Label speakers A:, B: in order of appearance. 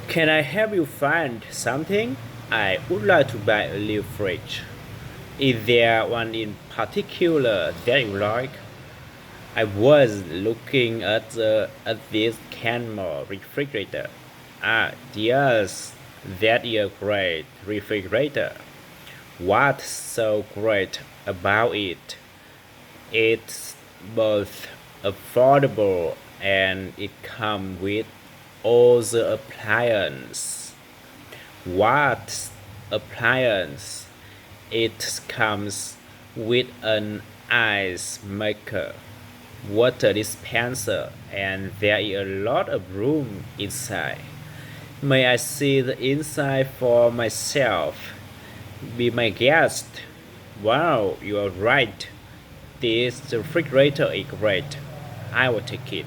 A: Can I help you find something? I would like to buy a new fridge. Is there one in particular that you like? I was looking at this Canmore refrigerator. Ah, yes, that is a great refrigerator. What's so great about it? It's both affordable and it comes with all the appliances. What appliance? It comes with an ice maker, water dispenser, and there is a lot of room inside. May I see the inside for myself? Be my guest. Wow, you are right. This refrigerator is great. I will take it.